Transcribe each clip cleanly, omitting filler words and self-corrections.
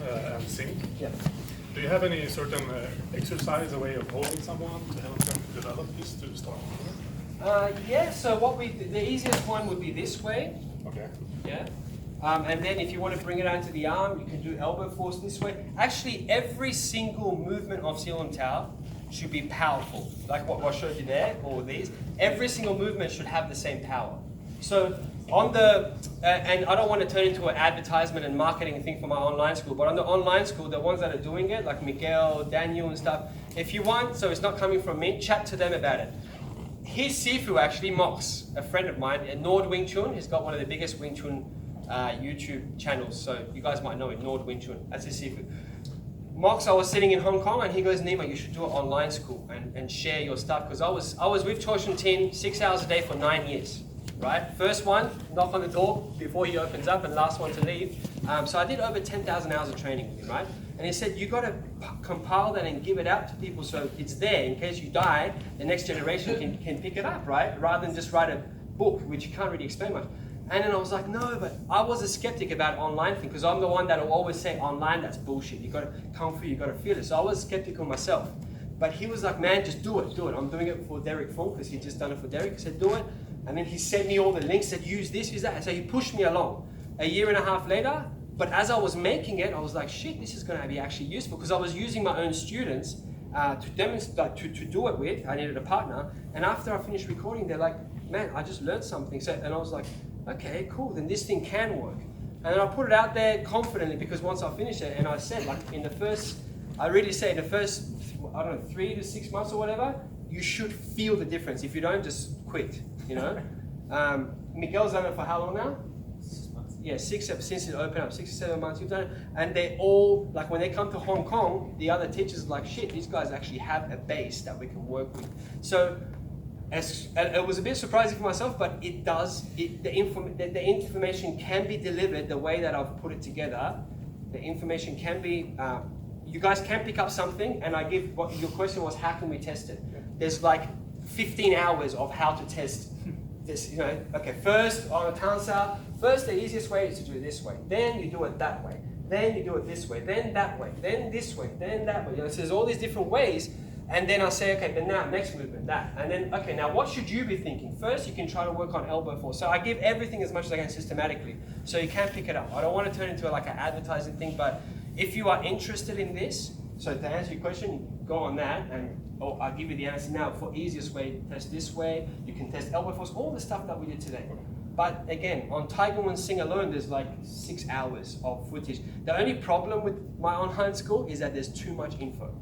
and sink. Yeah. Do you have any certain exercise, a way of holding someone to help them develop this to start? Yeah, so the easiest one would be this way. Okay. Yeah. And then if you want to bring it onto the arm, you can do elbow force this way. Actually, every single movement of Seal and Tao should be powerful. Like what I showed you there, or these. Every single movement should have the same power. So on the, and I don't want to turn into an advertisement and marketing thing for my online school, but on the online school, the ones that are doing it, like Miguel, Daniel and stuff, if you want, so it's not coming from me, chat to them about it. His Sifu actually, Mox, a friend of mine, Nord Wing Chun, he's got one of the biggest Wing Chun YouTube channels, so you guys might know it, Nord Wing Chun, that's his Sifu. Mox, I was sitting in Hong Kong and he goes, Nima, you should do an online school and share your stuff, because I was with Choshen Tin 6 hours a day for 9 years, right? First one, knock on the door before he opens up, and last one to leave. So I did over 10,000 hours of training with him, right? And he said, you got to compile that and give it out to people so it's there in case you die, the next generation can pick it up, right? Rather than just write a book, which you can't really explain much. And then I was like, no, but I was a skeptic about online thing, because I'm the one that will always say online, that's bullshit. You got to come through, you got to feel it. So I was skeptical myself. But he was like, man, just do it, do it. I'm doing it for Derek Fung, because he'd just done it for Derek. He said, do it. And then he sent me all the links, said, use this, use that. And so he pushed me along. A year and a half later, but as I was making it, I was like, shit, this is going to be actually useful, because I was using my own students to demonstrate, to do it with. I needed a partner. And after I finished recording, they're like, man, I just learned something. So, and I was like, okay, cool, then this thing can work. And then I put it out there confidently, because once I finished it, and I said, like, in the first, I really say the first, I don't know, 3 to 6 months or whatever, you should feel the difference. If you don't, just quit, you know? Miguel's done it for how long now? 6 months. Yeah, since it opened up, 6 or 7 months you've done it. And they all, like when they come to Hong Kong, the other teachers are like, shit, these guys actually have a base that we can work with. So, it was a bit surprising for myself, but it does, the information can be delivered the way that I've put it together. The information can be, you guys can pick up something, and I give, what your question was, how can we test it? There's like 15 hours of how to test this, you know, okay, first on a Tansa, first the easiest way is to do it this way, then you do it that way, then you do it this way, then that way, then this way, then that way. You know, so there's all these different ways. And then I say, okay, then now, next movement, that. And then, okay, now what should you be thinking? First, you can try to work on elbow force. So I give everything as much as I can systematically, so you can pick it up. I don't want to turn it into like an advertising thing, but if you are interested in this, so to answer your question, go on that, and I'll give you the answer now. For easiest way, test this way. You can test elbow force, all the stuff that we did today. But again, on Tiger One Sing alone, there's like 6 hours of footage. The only problem with my online school is that there's too much info.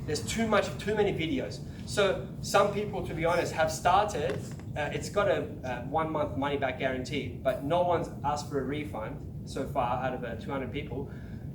There's too many videos. So some people, to be honest, have started, it's got a 1 month money back guarantee, but no one's asked for a refund so far out of 200 people.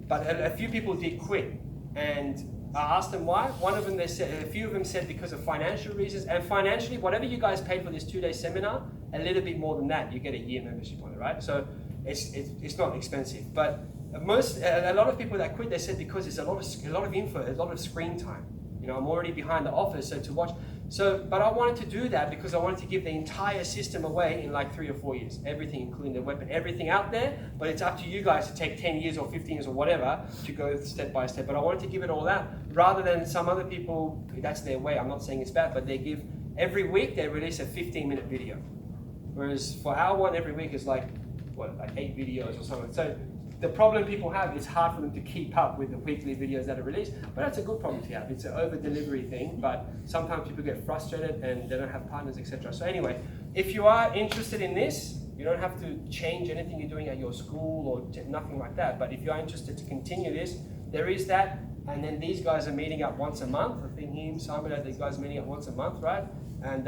But a few people did quit, and I asked them why. One of them, they said, a few of them said because of financial reasons, and financially, whatever you guys paid for this 2-day seminar, a little bit more than that, you get a year membership on it, right? So it's not expensive, but a lot of people that quit, they said because it's a lot of info, a lot of screen time. You know, I'm already behind the office, so to watch. So, but I wanted to do that because I wanted to give the entire system away in like 3 or 4 years. Everything, including the weapon, everything out there. But it's up to you guys to take 10 years or 15 years or whatever to go step by step. But I wanted to give it all out rather than some other people. That's their way. I'm not saying it's bad, but they give every week they release a 15-minute video, whereas for our one every week is like 8 videos or something. So the problem people have is hard for them to keep up with the weekly videos that are released, but that's a good problem to have. It's an over-delivery thing, but sometimes people get frustrated and they don't have partners, etc. So anyway, if you are interested in this, you don't have to change anything you're doing at your school or nothing like that, but if you are interested to continue this, there is that, and then these guys are meeting up once a month. I think Simon, these guys are meeting up once a month, right? And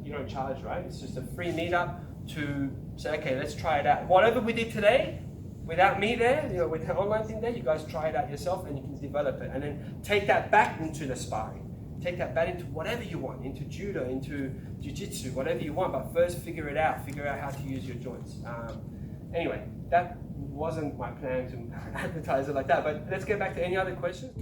you don't charge, right? It's just a free meetup to say, okay, let's try it out. Whatever we did today, without me there, you know, with the online thing there, you guys try it out yourself and you can develop it. And then take that back into the sparring. Take that back into whatever you want, into judo, into jiu-jitsu, whatever you want, but first figure it out. Figure out how to use your joints. Anyway, that wasn't my plan to advertise it like that, but let's get back to any other questions.